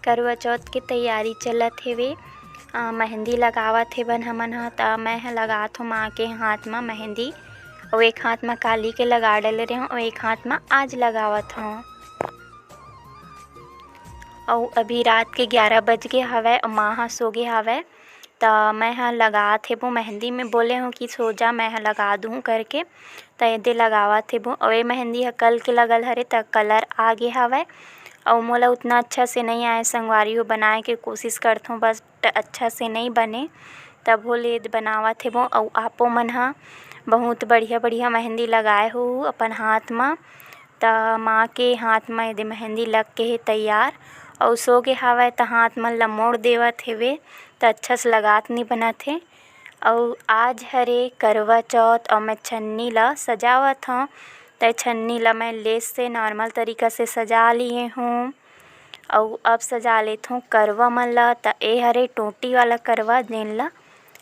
करवा चौथ के तैयारी चलत हेवे। मेहंदी लगावत हेवन हमन ह। त मैं ह लगात हूँ माँ के हाथ में मेहंदी, और एक हाथ में काली के लगा डले रहे हूँ और एक हाथ में आज लगावत हूँ। और अभी रात के 11 बज गए हवे और माँ ह सो गे हवे। त मैं ह लगात हेबो मेहंदी में बोले हूँ कि सो जा मैं ह लगा दूँ करके। त एदे लगावत हेबो और ये मेहंदी ह कल के लगल हरे त कलर आ गे हवे और मोला उतना अच्छा से नहीं आए। संगवारी हो बनाए के कोशिश करत हूँ बस अच्छा से नहीं बने, तब हो ले बनावत हेबो। और आपो मन ह बहुत बढ़िया बढ़िया मेहंदी लगाए हो अपन हाथ में। त माँ के हाथ में एदे मेहंदी लग के हे तैयार और सो गे हवे त हाथ मन ला मोड़ देवत हेवे त अच्छा से लगात नहीं बनत हे। और आज हरे करवा चौथ और मैं छन्नी ला सजावत हूँ। त छन्नी ला मैं लेस से नॉर्मल तरीका से सजा लिए हूँ और अब सजा लेत हूँ करवा मन ला। त ए हरे टोटी वाला करवा जेन ला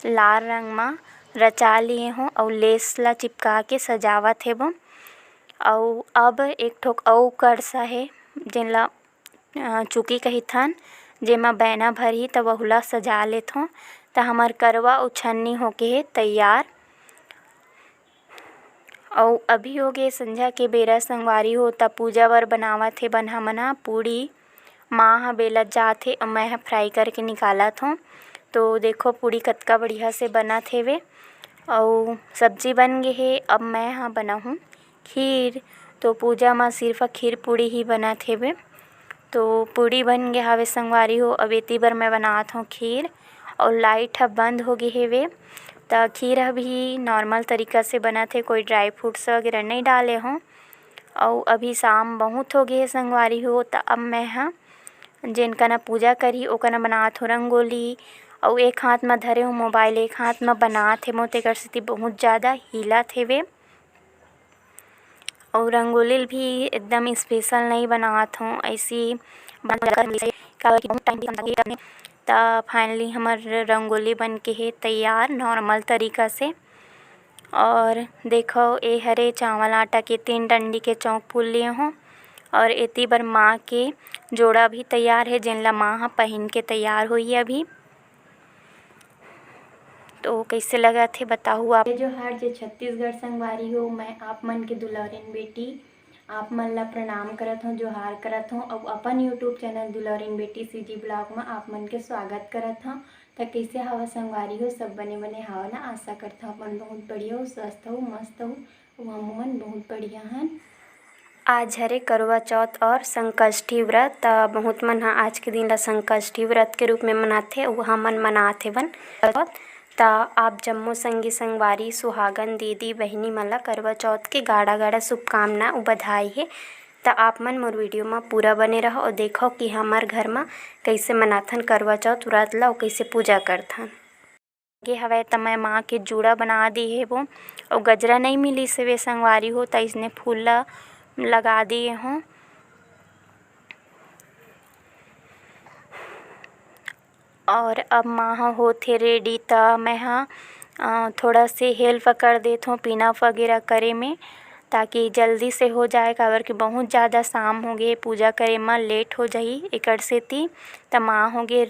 लाल रंग में रचा लिए हूँ और लेस ला चिपका के सजावत हेबो। और अब एक ठोक अउ करसा हे जेन ला चुकी कहिथन, जेमा बैना भरही त बहुला सजा लेत हूँ। त हमर करवा और छन्नी होके हे तैयार। और अभी हो गए संझा के बेरा संगवारी हो त पूजा बर बनावत हे बन हमन ह पूड़ी। माँ ह बेलत जात हे और मैं ह फ्राई करके निकालत हूँ। तो देखो पूड़ी कतका बढ़िया से बनत हेवे और सब्जी बन गे हे। अब मैं ह बनाहूँ खीर। तो पूजा में सिर्फ खीर पूड़ी ही बनत हेवे। तो पूड़ी बन गे हवे संगवारी हो। अब एती बर मैं बनात हूँ खीर और लाइट ह बंद हो गे हेवे। त खीर ह भी नॉर्मल तरीका से बनत हे, कोई ड्राई फ्रूट्स वगैरह नहीं डाले हूँ। और अभी शाम बहुत हो गे हे संगवारी हो। त अब मैं ह जेन कना पूजा करही ओ कना बनात हूँ रंगोली। और एक हाथ में धरे हूँ मोबाइल, एक हाथ में बनात हे तेकर सेती बहुत ज़्यादा हिलत हेवे। और रंगोली भी एकदम स्पेशल नहीं बनात हूँ, ऐसी त फाइनली हमर रंगोली बन के हे तैयार नॉर्मल तरीका से। और देखो ए हरे चावल आटा के 3 डंडी के चौक फूल लिए हूँ और एती बर माँ के जोड़ा भी तैयार है जेन ला माँ ह पहन के तैयार होई अभी। तो कैसे लगा थे बताओ आप। जो हर जे छत्तीसगढ़ संगवारी हो, मैं आप मन के दुलारिन बेटी आप मन ला प्रणाम करत हूँ, जोहार करत हूँ। और अपन यूट्यूब चैनल दुलारिन बेटी सीजी ब्लॉग में आप मन के स्वागत करत हूँ। तो कैसे हवा संगवारी हो, सब बने बने हवा ना। आशा करता हूँ अपन बहुत बढ़िया हो, स्वस्थ हो, मस्त हो। हम मन बहुत बढ़िया हैं। आज हरे करवा चौथ और संकष्टी व्रत। बहुत मन ह आज के दिन ला संकष्टी व्रत के रूप में मनाथे अउ हमन मनाथे बन। त आप जम्मो संगी संगवारी सुहागन दीदी बहिनी मन ला करवा चौथ के गाढ़ा गाढ़ा शुभकामना अउ बधाई हे। त आप मन मोर वीडियो में पूरा बने रहो और देखो कि हमार घर में कैसे मनाथन करवा चौथ व्रत ला और कैसे पूजा करथन। गे हवे त मैं माँ के जूड़ा बना दी है वो और गजरा नहीं मिली से वे संगवारी हो, त इसने फूल ला लगा दिए हूँ। और अब माँ ह होथे रेडी त मैं ह थोड़ा से हेल्प कर देत हूँ पीना वगैरह करे में, ताकि जल्दी से हो जाए। काबर कि बहुत ज़्यादा शाम हो गए, पूजा करे में लेट हो जाही एकड़ सेती। त माँ हो गे,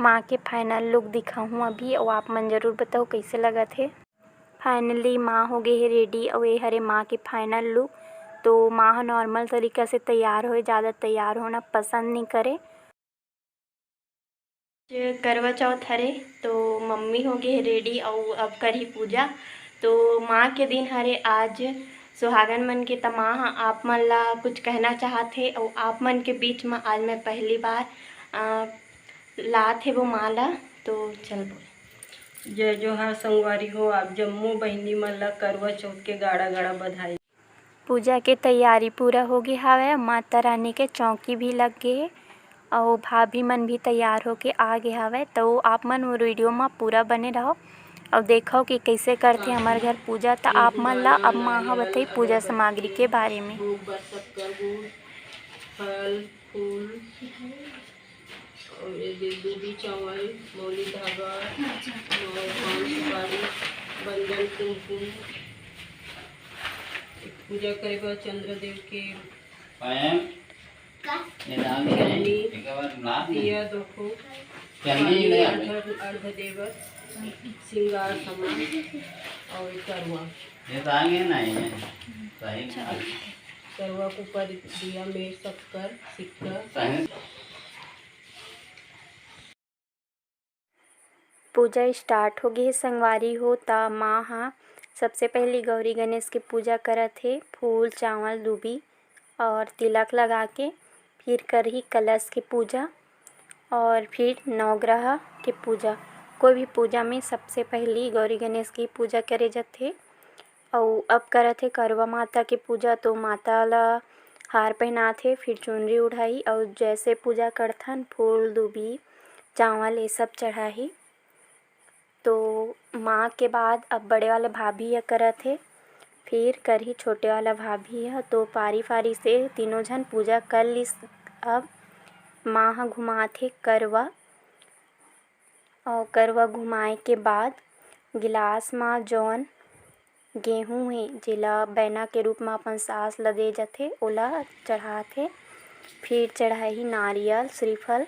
माँ के फाइनल लुक दिखाऊँ अभी और आप मन ज़रूर बताओ कैसे लगत हे। फाइनली माँ हो गए है रेडी और ये हरे माँ के फाइनल लुक। तो माँ ह नॉर्मल तरीका से तैयार होए, ज़्यादा तैयार होना पसंद नहीं करे। करवा चौथ हरे तो मम्मी हो गए रेडी और अब करी पूजा। तो माँ के दिन हरे आज सुहागन मन के। त माँ ह आप मन ला कुछ कहना चाहते और आप मन के बीच में आज मैं पहली बार लात है वो माँ ला। तो चल बोल। जय जोहार संगवारी हो, आप जम्मू बहिनी मन ला करवा चौथ के गाढ़ा गाढ़ा बधाई। पूजा के तैयारी पूरा हो गई हवे, माता रानी के चौकी भी लग गए और भाभी मन भी तैयार होके आ गए हवे। तो आप मन वो वीडियो में पूरा बने रहो और देखो कि कैसे करते हमारे घर पूजा। तो आप मन ला अब माँ ह बताई पूजा सामग्री के बारे में। फल फूल और दूधी चावल, मौली धागा, पान सुपारी, बंधन कुमकुम, पूजा करे बर चंद्रदेव के दिया देखो अर्ध देवर श्रृंगार सामान और करवा करवा को ऊपर दिया में शक्कर सिक्का। पूजा स्टार्ट हो गई है संगवारी हो ता माँ हाँ सबसे पहले गौरी गणेश की पूजा करत थे। फूल चावल दूबी और तिलक लगा के फिर करही कलश की पूजा और फिर नवग्रह की पूजा। कोई भी पूजा में सबसे पहली गौरी गणेश की पूजा करे जाथे। और अब करत हे करवा माता की पूजा तो माता ला हार पहनाथे फिर चुनरी उड़ाई और जैसे पूजा करथन फूल दूबी चावल ये सब चढ़ाही। तो माँ के बाद अब बड़े वाले भाभी यह करत हे फिर करही छोटे वाला भाभी है। तो पारी पारी से तीनों जन पूजा कर लिस। अब माँ ह घुमाथे करवा और करवा घुमाए के बाद गिलास में जौन गेहूँ हे जेला बैना के रूप में अपन सास ला दे जाथे ओला चढ़ाथे। फिर चढ़ाही नारियल श्रीफल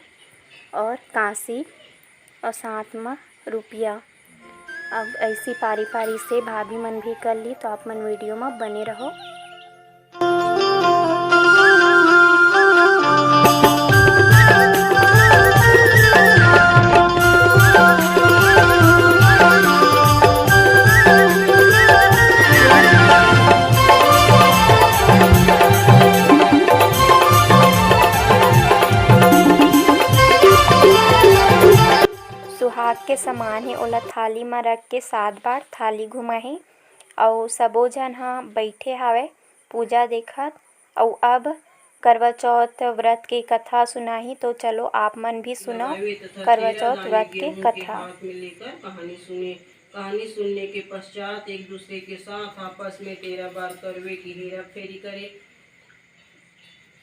और कांसी और साथ में रुपया। अब ऐसी पारी पारी से भाभी मन भी कर ली। तो आप मन वीडियो में बने रहो। सुहाग के समान है ओला थाली में रख के 7 बार थाली घुमाही और सबो जन हाँ बैठे हावे पूजा देखत। और अब करवा चौथ व्रत की कथा सुनाही। तो चलो आप मन भी सुनो करवा चौथ व्रत की कथा। कहानी सुनने के पश्चात एक दूसरे के साथ आपस में 13 बार करवे की हेरा फेरी करे।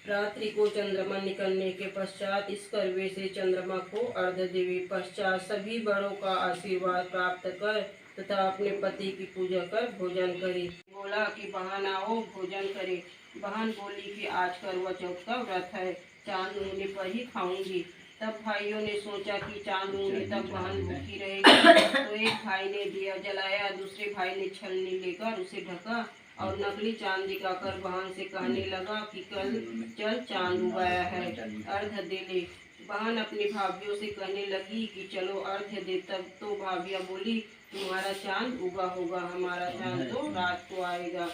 रात्रि को चंद्रमा निकलने के पश्चात इस करवे से चंद्रमा को अर्घ देवे। पश्चात सभी बड़ों का आशीर्वाद प्राप्त कर तथा अपने पति की पूजा कर भोजन करे। बोला कि बहन आओ भोजन करे। बहन बोली कि आज करवा चौथ का व्रत है, चांद उगने पर ही खाऊंगी। तब भाइयों ने सोचा कि चांद उगने तक बहन भूखी रहेगी। तो एक भाई ने दिया जलाया, दूसरे भाई ने छलनी लेकर उसे ढका और नकली चांद दिखाकर बहन से कहने लगा कि कल चल चांद उगाया है, अर्घ दे ले। बहन अपनी भाभीियों से कहने लगी कि चलो अर्घ दे। तब तो भाभियाँ बोली तुम्हारा चांद उगा होगा, हमारा चांद तो रात को आएगा।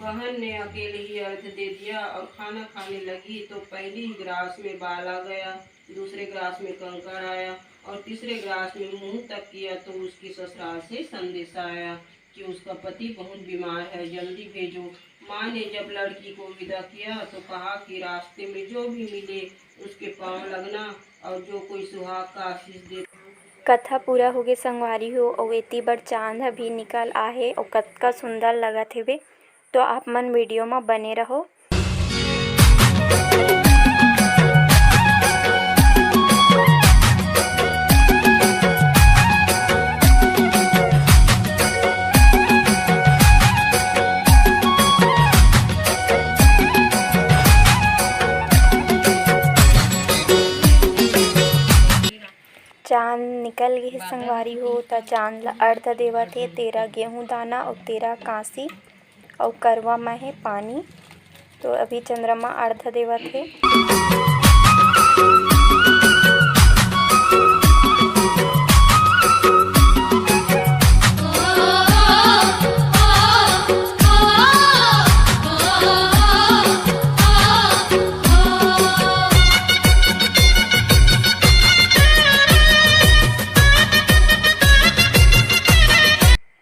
बहन ने अकेले ही अर्घ दे दिया और खाना खाने लगी। तो पहली ग्रास में बाल आ गया, दूसरे ग्रास में कंकड़ आया और तीसरे ग्रास में मुंह तक किया। तो उसकी ससुराल से संदेशा आया कि उसका पति बहुत बीमार है, जल्दी भेजो। माँ ने जब लड़की को विदा किया तो कहा कि रास्ते में जो भी मिले उसके पांव लगना और जो कोई सुहाग का आशीष दे। कथा पूरा हो गए संगवारी हो और इतनी बड़ चांद भी निकल आहे और कतका सुंदर लगत हेवे। तो आप मन वीडियो में बने रहो। चांद निकल गई संगवारी हो तो चांद ला अर्घ देवत हे। 13 गेहूँ दाना और 13 कांसी और करवा में है पानी। तो अभी चंद्रमा अर्घ देवत हे।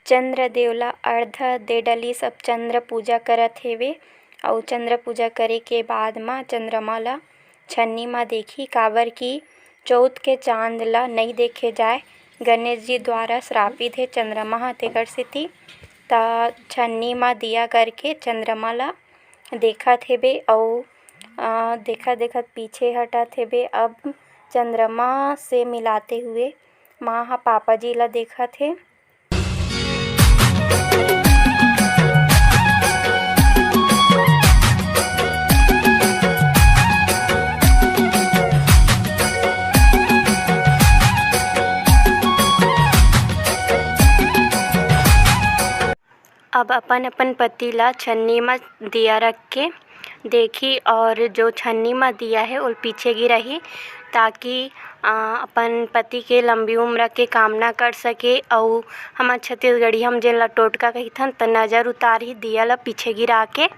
चंद्र देवला अर्घ दे डली। सब चंद्र पूजा करत हेवे और चंद्र पूजा करे के बाद माँ चंद्रमा ला छन्नी में देखी। काबर की चौथ के चांद ला नहीं देखे जाए, गणेश जी द्वारा श्रापित है चंद्रमा तेकर सेती। ता छन्नी में दिया करके चंद्रमा ला देखत हेबे और देखत देखत पीछे हटत हेबे। अब चंद्रमा से मिलाते हुए माँ हा पापा जी ला देखत हे। अब अपन अपन पति ला छन्नी में दिया रख के देखी और जो छन्नी में दिया है वो पीछे गिरही ताकि अपन पति के लंबी उम्र के कामना कर सके। और हमार छत्तीसगढ़ी हम जेन ला टोटका कहिथन त नज़र उतारही दिया ला पीछे गिरा के।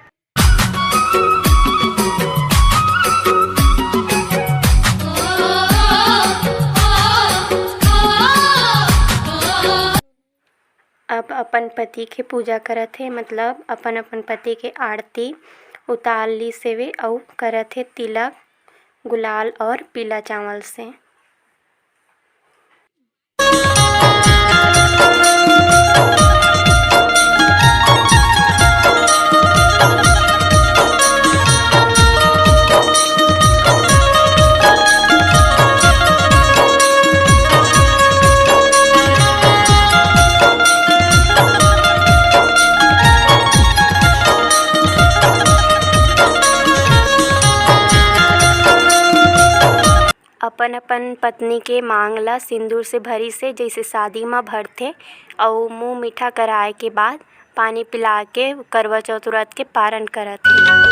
अब अपन पति के पूजा करत हे, मतलब अपन अपन पति के आरती उतार ली सेवे और करत हे तिलक गुलाल और पीला चावल से। अपन अपन पत्नी के मांग ला सिंदूर से भरी से जैसे शादी में भरथे और मुँह मीठा कराए के बाद पानी पिला के करवा चौथ व्रत के पारण करत हे।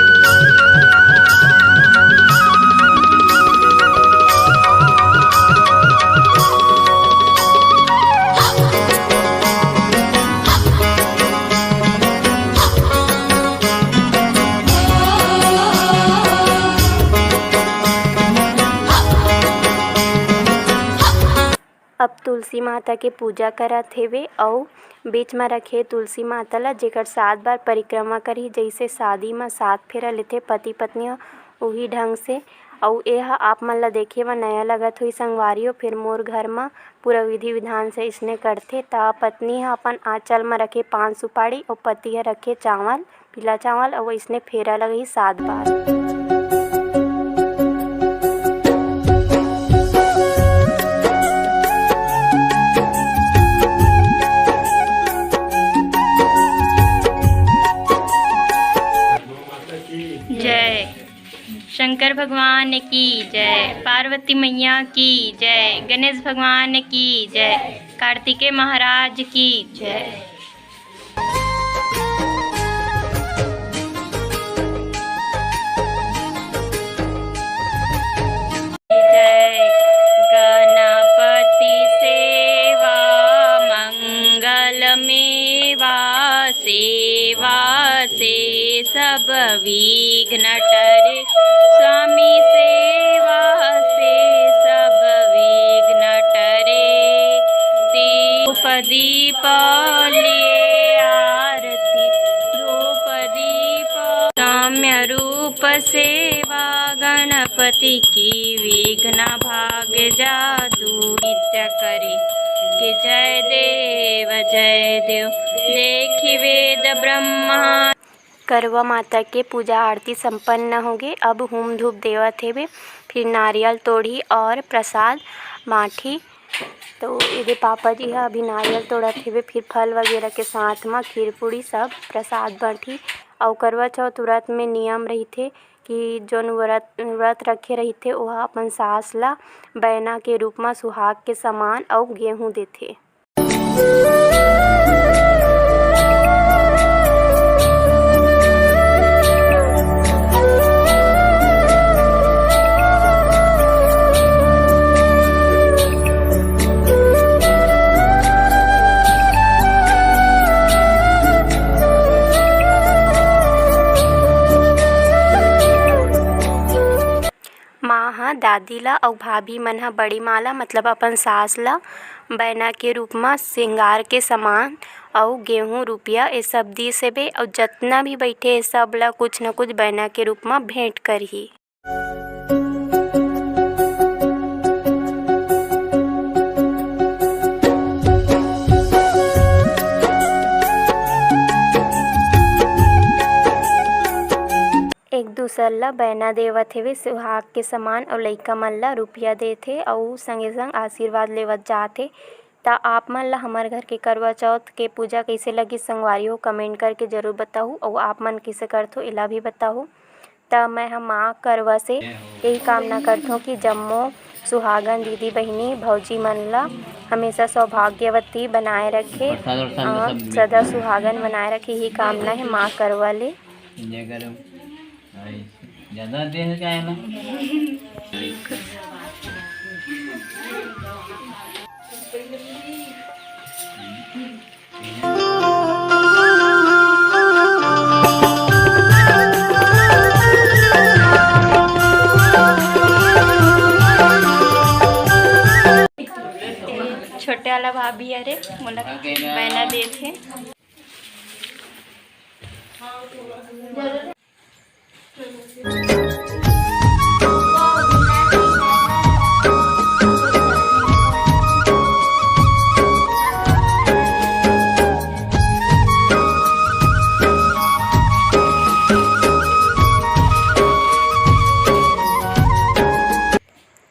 अब तुलसी माता के पूजा करत हेवे और बीच में रखे तुलसी माता ला जेकर 7 बार परिक्रमा करही जैसे शादी में 7 फेरा लेथे पति पत्नी उही ढंग से। और यह आप मन ला देखे में नया लगत हुई संगवारियों, फिर मोर घर में पूरा विधि विधान से इसने करथे। ता पत्नी ह अपन आंचल में रखे 5 सुपारी और पति ह रखे चावल पीला चावल और इसने फेरा लगही 7 बार। शंकर भगवान की जय, पार्वती मैया की जय, गणेश भगवान की जय, कार्तिकेय महाराज की जय। जय गणपति सेवा मंगल मेवा सेवा से सब विघ्न टरे, स्वामी सेवा से सब विघ्न टरे। धूप दीप लिए आरती धूप दीप साम्य रूप सेवा गणपति की विघ्न भाग जादू नित्य करे कि जय देव देखी वेद ब्रह्मा। करवा माता के पूजा आरती संपन्न हो गए। अब होम धूप देवत हेवे, फिर नारियल तोड़ी और प्रसाद बाँटी। तो ये पापा जी है अभी नारियल तोड़त हेवे, फिर फल वगैरह के साथ में खीर पूड़ी सब प्रसाद बाँटी। और करवा चौथ व्रत में नियम रहिथे कि जोन व्रत रखे रहिथे वह अपन सास ला बैना के रूप में सुहाग के समान और गेहूँ देथे। दादी ला और भाभी मन ह बड़ी माला मतलब अपन सास ला बैना के रूप में श्रृंगार के सामान और गेहूँ रुपया ये सब दी सेबे। और जितना भी बैठे सब ला कुछ न कुछ बैना के रूप में भेंट करही। एक दूसर ला बैना देवत हेवे सुहाग के समान और लइका मन ला रुपया देथे और संगे संग आशीर्वाद लेवत जाथे। ता आप मन ला हमार घर के करवा चौथ के पूजा कैसे लगी संगवारी हो कमेंट करके ज़रूर बताओ और आप मन किसे करथो एला भी बताओ। ता मैं हम माँ करवा से यही कामना करथों कि जम्मो सुहागन दीदी बहिनी भौजी मन ला हमेशा सौभाग्यवती बनाए रखे, सदा सुहागन बनाए रखे, यही कामना है माँ करवा ले। ज्यादा देह का है ना। छोटे वाला भाभी अरे मोला बहना दे थे।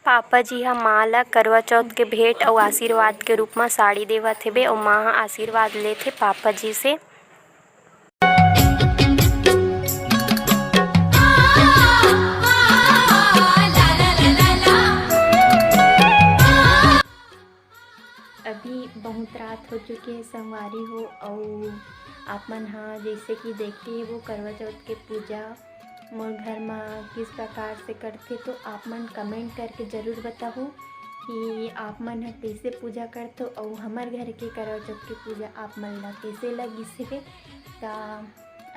पापा जी ह माँ ला करवा चौथ के भेंट अउ आशीर्वाद के रूप में साड़ी देवत हेबे अउ माँ ह आशीर्वाद लेथे पापा जी से। अभी बहुत रात हो चुकी है संगवारी हो, और आप मन हाँ जैसे कि देखते ही वो करवा चौथ के पूजा मोर घर में किस प्रकार से करते, तो आप मन कमेंट करके ज़रूर बताओ कि आप मन ह कैसे पूजा करते और हमार घर के करवा चौथ की पूजा आप मन ला कैसे लगिस है। तो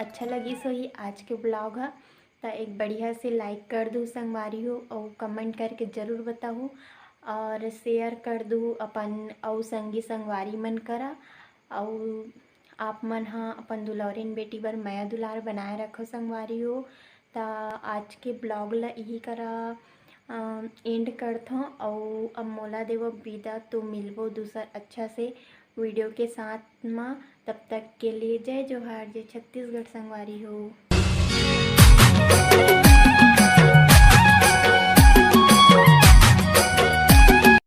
अच्छा लगिस होही आज के ब्लॉग है तो एक बढ़िया से लाइक कर दो संगवारी हो, और कमेंट करके ज़रूर बताओ और शेयर कर दो अपन और संगी संगवारी मन करा, और आप मन हाँ अपन दुलौरिन बेटी बर माया दुलार बनाए रखो संगवारी हो। तो आज के ब्लॉग ला यही करा एंड करथों, और अब मोला देवो विदा, तो मिलबो दूसर अच्छा से वीडियो के साथ में। तब तक के लिए जय जोहार, जय छत्तीसगढ़ संगवारी हो।